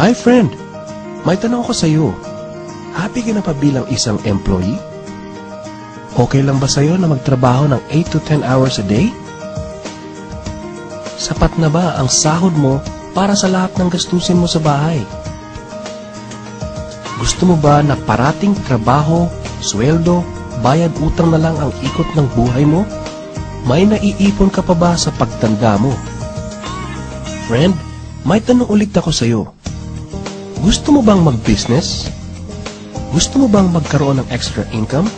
Hi friend, may tanong ko sa iyo. Happy ka na pa bilang isang employee? Okay lang ba sa iyo na magtrabaho ng 8 to 10 hours a day? Sapat na ba ang sahod mo para sa lahat ng gastusin mo sa bahay? Gusto mo ba na parating trabaho, sweldo, bayad utang na lang ang ikot ng buhay mo? May naiipon ka pa ba sa pagtanda mo? Friend, may tanong ulit ako sa iyo. Gusto mo bang mag-business? Gusto mo bang magkaroon ng extra income?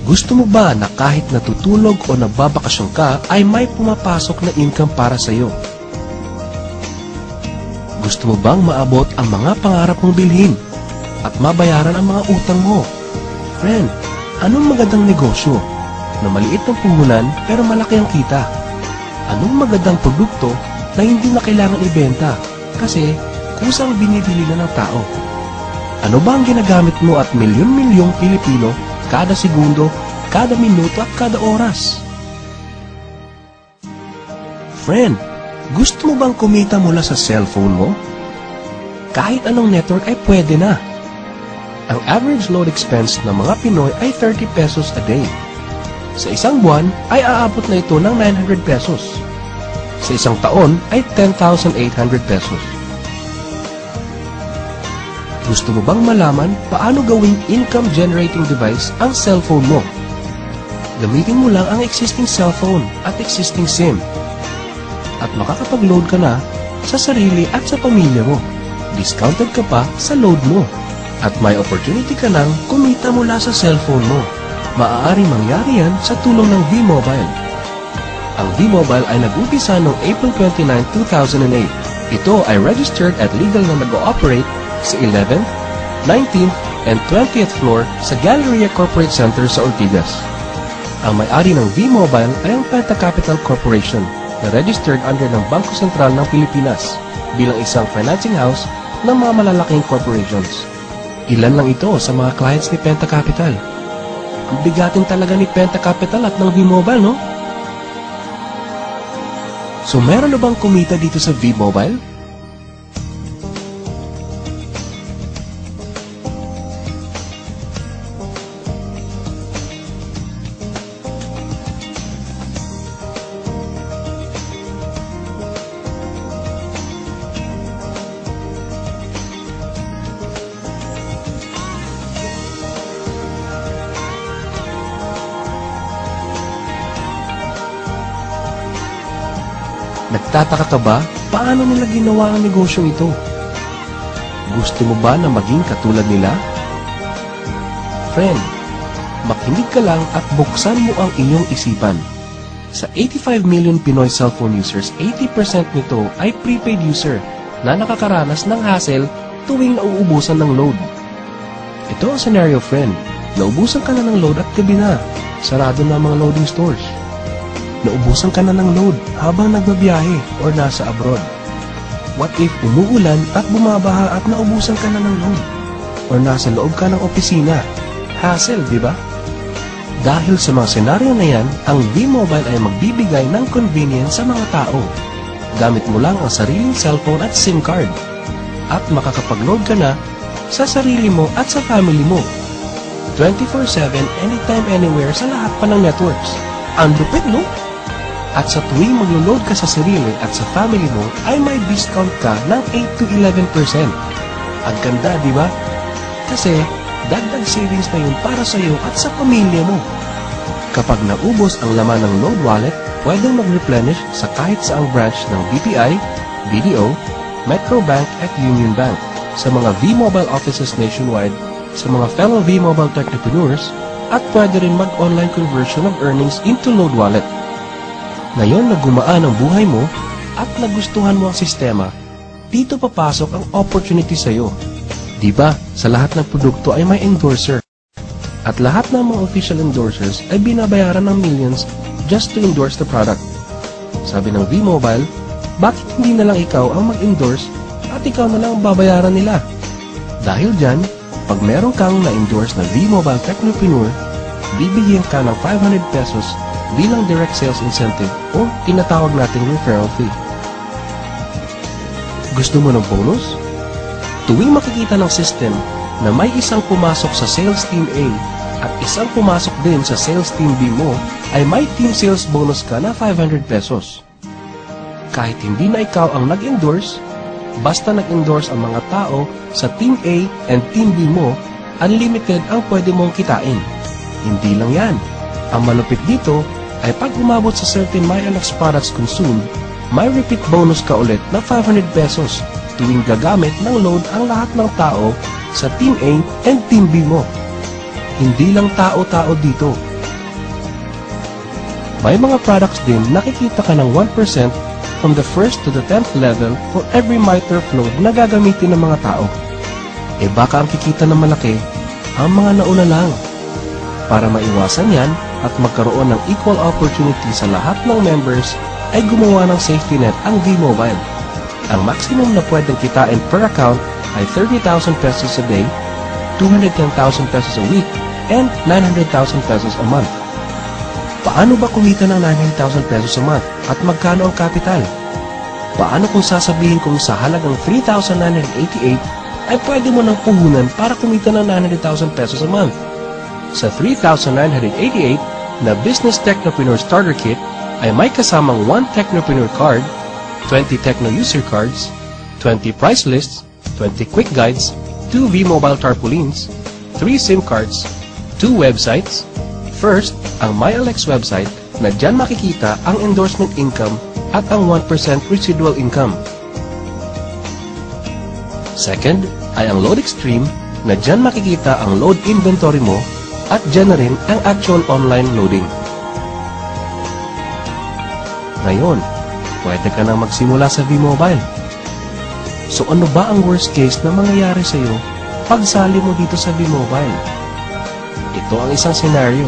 Gusto mo ba na kahit natutulog o nagbabakasyon ka ay may pumapasok na income para sa iyo? Gusto mo bang maabot ang mga pangarap mong bilhin at mabayaran ang mga utang mo? Friend, anong magandang negosyo na maliit ang puhunan pero malaki ang kita? Anong magandang produkto na hindi na kailangan ibenta kasi kusang binibili na ng tao? Ano ba ang ginagamit mo at milyon-milyong Pilipino kada segundo, kada minuto at kada oras? Friend, gusto mo bang kumita mula sa cellphone mo? Kahit anong network ay pwede na. Ang average load expense ng mga Pinoy ay 30 pesos a day. Sa isang buwan ay aabot na ito ng 900 pesos. Sa isang taon ay 10,800 pesos. Gusto mo bang malaman paano gawing income-generating device ang cellphone mo? Gamitin mo lang ang existing cellphone at existing SIM. At makakapag-load ka na sa sarili at sa pamilya mo. Discounted ka pa sa load mo. At may opportunity ka nang kumita mula sa cellphone mo. Maaaring mangyari yan sa tulong ng V-Mobile. Ang V-Mobile ay nag-umpisa noong April 29, 2008. Ito ay registered at legal na nag-ooperate sa 11th, 19th, and 20th floor sa Galleria Corporate Center sa Ortigas. Ang may-ari ng V-Mobile ay ang Penta Capital Corporation na registered under ng Bangko Sentral ng Pilipinas bilang isang financing house ng mga malalaking corporations. Ilan lang ito sa mga clients ni Penta Capital. Ang bigatin talaga ni Penta Capital at ng V-Mobile, no? So meron na bang kumita dito sa V-Mobile? Nagtataka ka ba paano nila ginawa ang negosyong ito? Gusto mo ba na maging katulad nila? Friend, makinig ka lang at buksan mo ang iyong isipan. Sa 85 million Pinoy cellphone users, 80% nito ay prepaid user na nakakaranas ng hassle tuwing nauubusan ng load. Ito ang scenario, friend. Naubusan ka na ng load at gabi na. Sarado na ang mga loading stores. Naubusan ka na ng load habang nagbabiyahe or nasa abroad. What if umuulan at bumabaha at naubusan ka na ng load? Or nasa loob ka ng opisina? Hassle, di ba? Dahil sa mga senaryo na yan, ang V-Mobile ay magbibigay ng convenience sa mga tao. Gamit mo lang ang sariling cellphone at SIM card. At makakapag-load ka na sa sarili mo at sa family mo. 24/7, anytime, anywhere sa lahat pa ng networks. Ang lupit, no? At sa tuwing mag-load ka sa sarili at sa family mo, ay may discount ka ng 8 to 11%. Ang ganda, di ba? Kasi, dagdag savings na yun para sa iyo at sa pamilya mo. Kapag naubos ang laman ng load wallet, pwedeng mag-replenish sa kahit saang branch ng BPI, BDO, Metro Bank at Union Bank, sa mga V-Mobile offices nationwide, sa mga fellow V-Mobile technopreneurs, at pwede rin mag-online conversion of earnings into load wallet. Ngayon na gumaan ang buhay mo at nagustuhan mo ang sistema, dito papasok ang opportunity sa iyo. Diba, sa lahat ng produkto ay may endorser. At lahat ng mga official endorsers ay binabayaran ng millions just to endorse the product. Sabi ng V-Mobile, bakit hindi na lang ikaw ang mag-endorse at ikaw na lang ang babayaran nila? Dahil dyan, pag meron kang na-endorse na V-Mobile Technopreneur, bibigyan ka ng 500 pesos bilang direct sales incentive o tinatawag nating referral fee. Gusto mo ng bonus? Tuwing makikita ng system na may isang pumasok sa sales team A at isang pumasok din sa sales team B mo, ay may team sales bonus ka na 500 pesos. Kahit hindi na ikaw ang nag-endorse, basta nag-endorse ang mga tao sa team A and team B mo, unlimited ang pwede mong kitain. Hindi lang yan. Ang malupit dito ay pag umabot sa certain MyLX products consumed, may repeat bonus ka ulit na 500 pesos tuwing gagamit ng load ang lahat ng tao sa Team A and Team B mo. Hindi lang tao-tao dito. May mga products din nakikita ka ng 1% from the 1st to the 10th level for every MyTurf load na gagamitin ng mga tao. E baka ang kikita na malaki ang mga nauna lang. Para maiwasan yan at magkaroon ng equal opportunity sa lahat ng members, ay gumawa ng safety net ang V-Mobile. Ang maximum na pwedeng kitain per account ay 30,000 pesos a day, 210,000 pesos a week, and 900,000 pesos a month. Paano ba kumita ng 900,000 pesos a month at magkano ang capital? Paano kung sasabihin kong sa halagang 3,988 ay pwede mo nang puhunan para kumita ng 900,000 pesos a month? Sa 3,988 na Business Technopreneur Starter Kit ay may kasamang 1 Technopreneur card, 20 Techno user cards, 20 price lists, 20 quick guides, 2 V-Mobile tarpaulins, 3 SIM cards, 2 websites. First, ang MyLX website na dyan makikita ang endorsement income at ang 1% residual income. Second, ay ang Load Extreme na dyan makikita ang load inventory mo at dyan na rin ang actual online loading. Ngayon, pwede ka nang magsimula sa V-Mobile. So ano ba ang worst case na mangyayari sa iyo pag sali mo dito sa V-Mobile? Ito ang isang senaryo.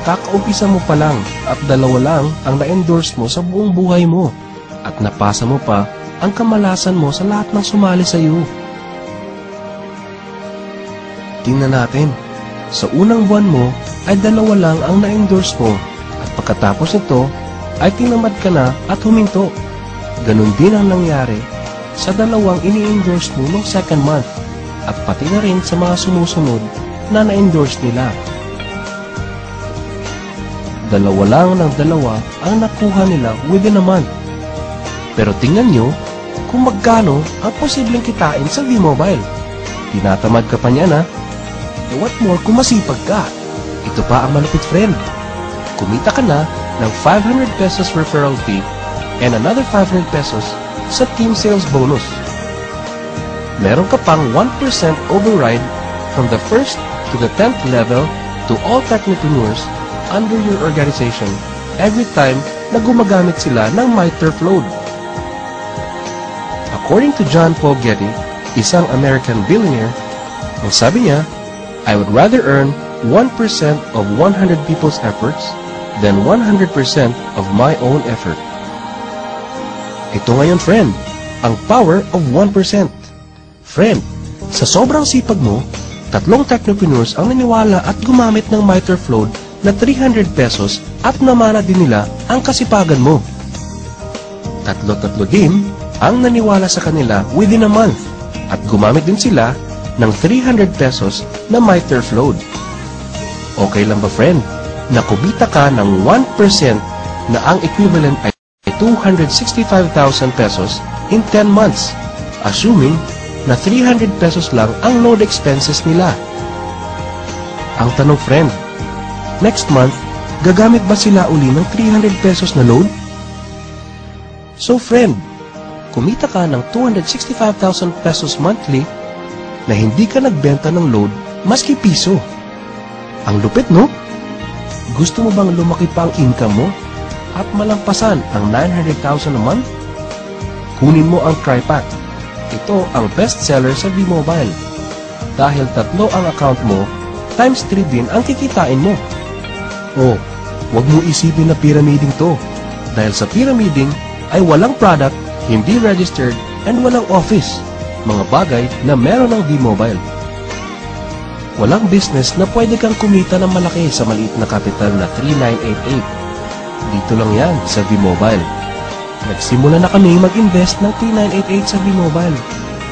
Kakaumpisa mo pa lang at 2 lang ang na-endorse mo sa buong buhay mo at napasa mo pa ang kamalasan mo sa lahat ng sumali sa iyo. Tingnan natin. Sa unang buwan mo ay 2 lang ang na-endorse mo at pagkatapos nito ay tinamad ka na at huminto. Ganon din ang nangyari sa 2 ini-endorse mo noong second month at pati na rin sa mga sumusunod na na-endorse nila. 2 lang ng 2 ang nakuha nila within a month. Pero tingnan nyo kung magkano ang posibleng kitain sa V-Mobile. Tinatamad ka pa niya na. E what more kung masipag ka? Ito pa ang malupit, friend. Kumita ka na ng 500 pesos referral fee and another 500 pesos sa team sales bonus. Meron ka pang 1% override from the 1st to the 10th level to all technopreneurs under your organization every time na gumagamit sila ng MyTurf load. According to John Paul Getty, isang American billionaire, ang sabi niya, I would rather earn 1% of 100 people's efforts than 100% of my own effort. Ito ngayon, friend, ang power of 1%. Friend, sa sobrang sipag mo, 3 technopreneurs ang naniwala at gumamit ng MyTurf load na 300 pesos at namana din nila ang kasipagan mo. 3 din ang naniwala sa kanila within a month at gumamit din sila ng 300 pesos na MyTurf load. Okay lang ba, friend, na kumita ka ng 1% na ang equivalent ay 265,000 pesos in 10 months, assuming na 300 pesos lang ang load expenses nila? Ang tanong, friend, next month, gagamit ba sila uli ng 300 pesos na load? So, friend, kumita ka ng 265,000 pesos monthly na hindi ka nagbenta ng load maski piso. Ang lupit, no? Gusto mo bang lumaki pa ang income mo at malampasan ang 900,000 a month? Kunin mo ang TriPack. Ito ang best seller sa V-Mobile. Dahil 3 ang account mo, times 3 din ang kikitain mo. Oh, wag mo isipin na pyramiding to. Dahil sa pyramiding ay walang product, hindi registered, and walang office. Mga bagay na meron ng V-Mobile. Walang business na pwede kang kumita ng malaki sa maliit na kapital na 3,988. Dito lang yan sa V-Mobile. Nagsimula na kami mag-invest ng P988 sa V-Mobile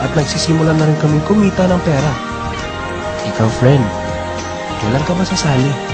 at nagsisimula na rin kami kumita ng pera. Ikaw, friend, kailan ka ba sasali?